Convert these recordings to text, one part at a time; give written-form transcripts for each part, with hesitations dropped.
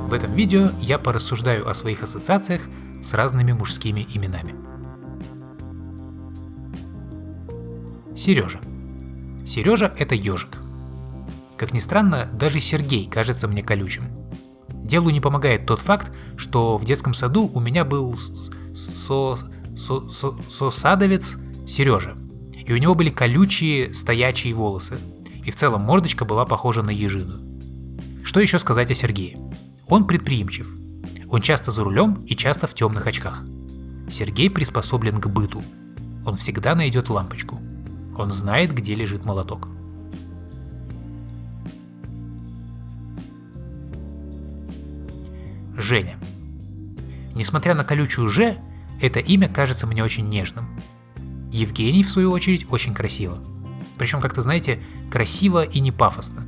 В этом видео я порассуждаю о своих ассоциациях с разными мужскими именами. Сережа. Сережа – это ежик. Как ни странно, даже Сергей кажется мне колючим. Делу не помогает тот факт, что в детском саду у меня был садовец Сережа, и у него были колючие стоячие волосы, и в целом мордочка была похожа на ежину. Что еще сказать о Сергее? Он предприимчив. Он часто за рулем и часто в темных очках. Сергей приспособлен к быту. Он всегда найдет лампочку. Он знает, где лежит молоток. Женя. Несмотря на колючую «Ж», это имя кажется мне очень нежным. Евгений, в свою очередь, очень красиво. Причем, как-то, знаете, красиво и не пафосно.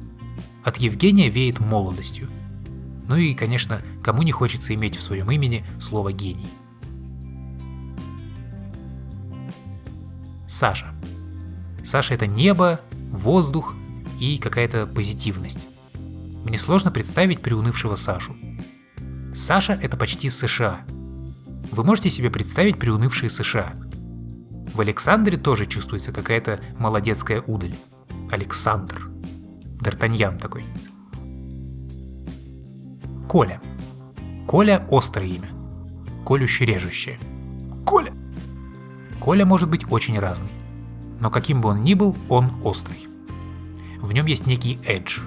От Евгения веет молодостью. Ну и, конечно, кому не хочется иметь в своем имени слово «гений». Саша. Саша – это небо, воздух и какая-то позитивность. Мне сложно представить приунывшего Сашу. Саша – это почти США. Вы можете себе представить приунывшие США? В Александре тоже чувствуется какая-то молодецкая удаль. Александр. Д'Артаньян такой. Коля. Коля – острое имя. Колюще-режущее. Коля. Коля может быть очень разный. Но каким бы он ни был, он острый. В нем есть некий эдж.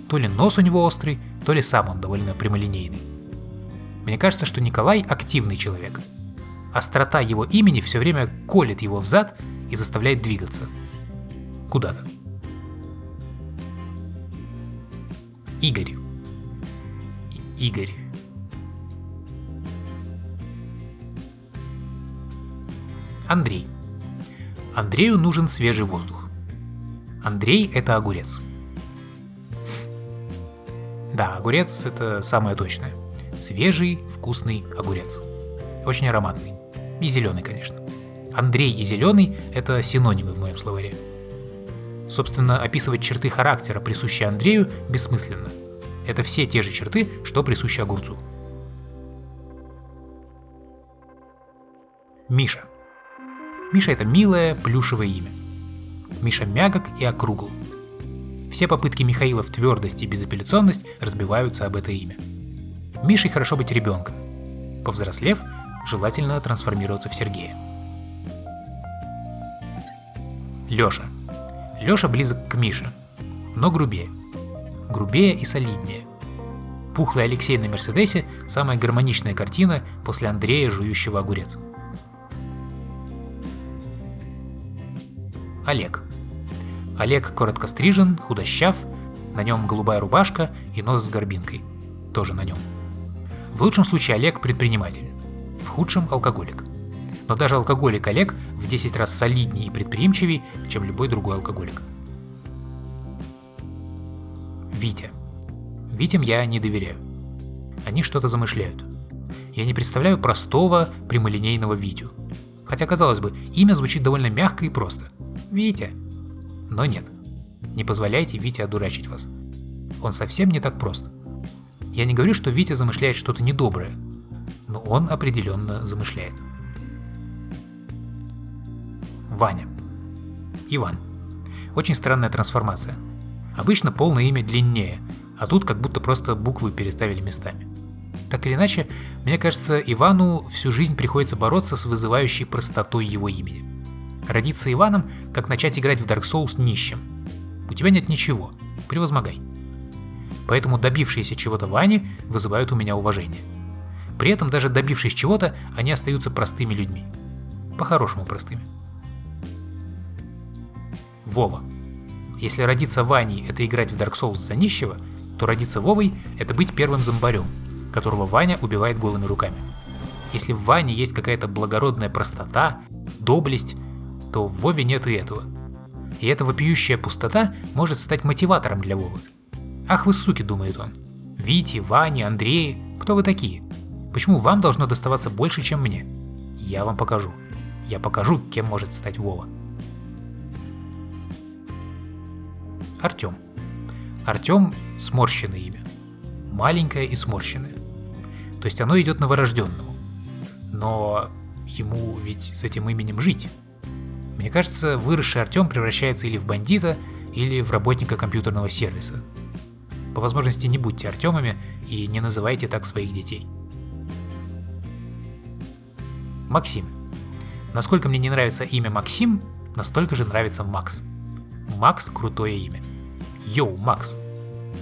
То ли нос у него острый, то ли сам он довольно прямолинейный. Мне кажется, что Николай активный человек. Острота его имени все время колет его взад и заставляет двигаться. Куда-то. Игорь. Игорь. Андрей. Андрею нужен свежий воздух. Андрей – это огурец. Да, огурец – это самое точное. Свежий, вкусный огурец. Очень ароматный. И зеленый, конечно. Андрей и зеленый – это синонимы в моем словаре. Собственно, описывать черты характера, присущие Андрею, бессмысленно. Это все те же черты, что присущи огурцу. Миша. Миша – это милое, плюшевое имя. Миша мягок и округл. Все попытки Михаила в твердость и безапелляционность разбиваются об это имя. Мише хорошо быть ребенком. Повзрослев, желательно трансформироваться в Сергея. Леша. Леша близок к Мише, но грубее. Грубее и солиднее. Пухлый Алексей на Мерседесе – самая гармоничная картина после Андрея, жующего огурец. Олег. Олег коротко стрижен, худощав, на нем голубая рубашка и нос с горбинкой. Тоже на нем. В лучшем случае Олег предприниматель, в худшем – алкоголик. Но даже алкоголик Олег в 10 раз солиднее и предприимчивее, чем любой другой алкоголик. Витя. Витям я не доверяю. Они что-то замышляют. Я не представляю простого, прямолинейного Витю. Хотя, казалось бы, имя звучит довольно мягко и просто. Витя. Но нет. Не позволяйте Вите одурачить вас. Он совсем не так прост. Я не говорю, что Витя замышляет что-то недоброе, но он определенно замышляет. Ваня. Иван. Очень странная трансформация. Обычно полное имя длиннее, а тут как будто просто буквы переставили местами. Так или иначе, мне кажется, Ивану всю жизнь приходится бороться с вызывающей простотой его имени. Родиться Иваном, как начать играть в Dark Souls нищим. У тебя нет ничего, превозмогай. Поэтому добившиеся чего-то Вани вызывают у меня уважение. При этом, даже добившись чего-то, они остаются простыми людьми. По-хорошему простыми. Вова. Если родиться Ваней – это играть в Dark Souls за нищего, то родиться Вовой – это быть первым зомбарем, которого Ваня убивает голыми руками. Если в Ване есть какая-то благородная простота, доблесть, то в Вове нет и этого. И эта вопиющая пустота может стать мотиватором для Вовы. «Ах вы суки», — думает он. «Вити, Вани, Андреи, кто вы такие? Почему вам должно доставаться больше, чем мне? Я вам покажу. Я покажу, кем может стать Вова». Артем. Артем – сморщенное имя. Маленькое и сморщенное. То есть оно идет новорожденному. Но ему ведь с этим именем жить. Мне кажется, выросший Артем превращается или в бандита, или в работника компьютерного сервиса. По возможности не будьте Артемами и не называйте так своих детей. Максим. Насколько мне не нравится имя Максим, настолько же нравится Макс. Макс – крутое имя. Йоу, Макс.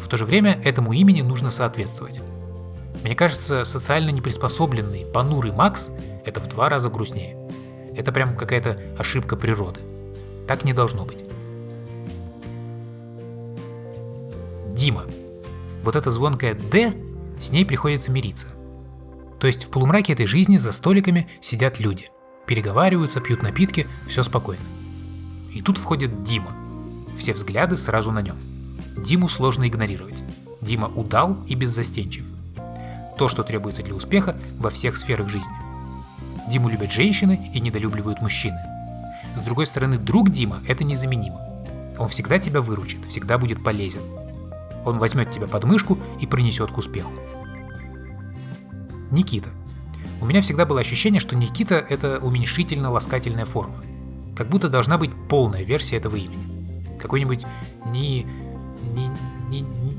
В то же время этому имени нужно соответствовать. Мне кажется, социально неприспособленный, понурый Макс – это в 2 раза грустнее. Это прям какая-то ошибка природы. Так не должно быть. Дима. Вот эта звонкая «Д», с ней приходится мириться. То есть в полумраке этой жизни за столиками сидят люди. Переговариваются, пьют напитки, все спокойно. И тут входит Дима. Все взгляды сразу на нем. Диму сложно игнорировать. Дима удал и беззастенчив. То, что требуется для успеха во всех сферах жизни. Диму любят женщины и недолюбливают мужчины. С другой стороны, друг Дима – это незаменимо. Он всегда тебя выручит, всегда будет полезен. Он возьмет тебя под мышку и принесет к успеху. Никита. У меня всегда было ощущение, что Никита – это уменьшительно-ласкательная форма. Как будто должна быть полная версия этого имени. Какой-нибудь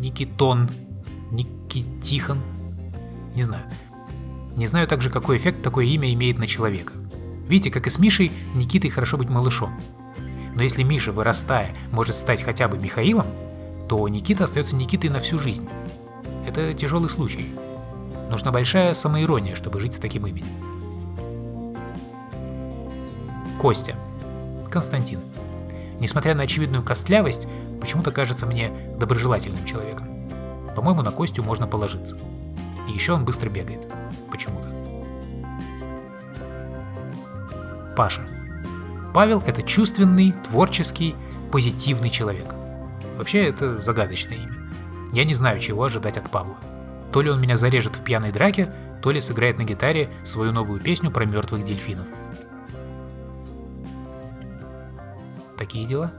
Никитон, Никитихон. Не знаю. Не знаю также, какой эффект такое имя имеет на человека. Видите, как и с Мишей, Никитой хорошо быть малышом. Но если Миша, вырастая, может стать хотя бы Михаилом, то Никита остается Никитой на всю жизнь. Это тяжелый случай. Нужна большая самоирония, чтобы жить с таким именем. Костя. Константин. Несмотря на очевидную костлявость, почему-то кажется мне доброжелательным человеком. По-моему, на Костю можно положиться. И еще он быстро бегает. Почему-то. Паша. Павел – это чувственный, творческий, позитивный человек. Вообще, это загадочное имя. Я не знаю, чего ожидать от Павла. То ли он меня зарежет в пьяной драке, то ли сыграет на гитаре свою новую песню про мертвых дельфинов. Такие дела.